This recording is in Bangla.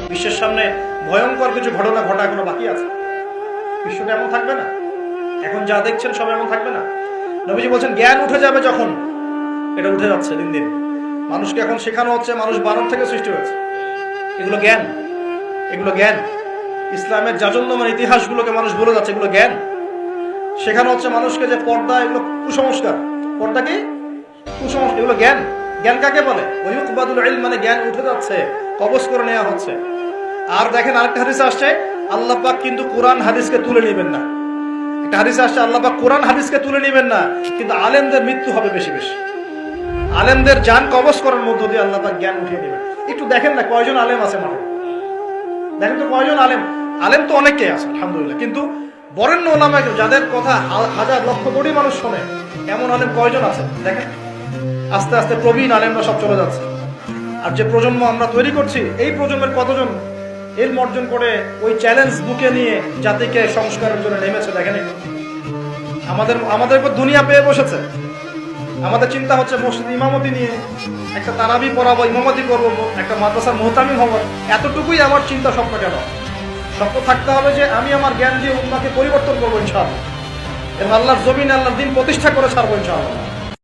বিশ্বের সামনে ভয়ঙ্কর কিছু ঘটনা ঘটা এখনো বাকি আছে। বিশ্বটা এমন থাকবে না, এখন যা দেখছেন সব এমন থাকবে না। নবীজি বলছেন জ্ঞান উঠে যাবে যখন, এটা উঠে যাচ্ছে দিন দিন। মানুষকে এখন শেখানো হচ্ছে মানুষ বানর থেকে সৃষ্টি হয়েছে। এগুলো জ্ঞান, এগুলো জ্ঞান। ইসলামের জাজল্যমান ইতিহাসগুলোকে মানুষ ভুলে যাচ্ছে, এগুলো জ্ঞান। শেখানো হচ্ছে মানুষকে যে পর্দা এগুলো কুসংস্কার, পর্দা কি কুসংস্কার, এগুলো জ্ঞান। জ্ঞান কাকে বলে? ওয়ায়ুকবাদুল ইলম, মানে জ্ঞান উঠে যাচ্ছে, কবজ করে নেওয়া হচ্ছে। আর দেখেন আরেকটা হাদিস আসছে, আল্লাহ পাক কিন্তু কোরআন হাদিসকে তুলে নেবেন না। একটা হাদিস আসছে আল্লাহ পাক কোরআন হাদিসকে তুলে নেবেন না, কিন্তু আলেমদের মৃত্যু হবে বেশি বেশি। আলেমদের জান কবজ করার মধ্য দিয়ে আল্লাহ পাক জ্ঞান উঠিয়ে নেবেন। একটু দেখেন না কয়জন আলেম আছে মাঠে, দেখেন তো কয়জন আলেম। আলেম তো অনেকেই আছে আলহামদুলিল্লাহ, কিন্তু বরেণ্য ওলামা যাদের কথা হাজার লক্ষ কোটি মানুষ শোনে, এমন আলেম কয়জন আছে দেখেন। আস্তে আস্তে প্রবীণ আলেমরা সব চলে যাচ্ছে। আর যে প্রজন্ম আমরা তৈরি করছি, এই প্রজন্মের কতজন এলম অর্জন করে ওই চ্যালেঞ্জ বুকে নিয়ে জাতিকে সংস্কারের জন্য নেমেছে দেখেন। আমাদের উপর দুনিয়া পেয়ে বসেছে। আমাদের চিন্তা হচ্ছে মসজিদ ইমামতি নিয়ে একটা তারাবি পড়াবো, ইমামতি করবো, একটা মাদ্রাসার মুহতামিম হবো, এতটুকুই আমার চিন্তা। স্বপ্ন কেন? স্বপ্ন থাকতে হবে যে আমি আমার জ্ঞান দিয়ে উম্মাহকে পরিবর্তন করবো ইনশাআল্লাহ, এবং আল্লাহর জমিনে আল্লাহর দ্বীন প্রতিষ্ঠা করে ছাড়বো ইনশাআল্লাহ।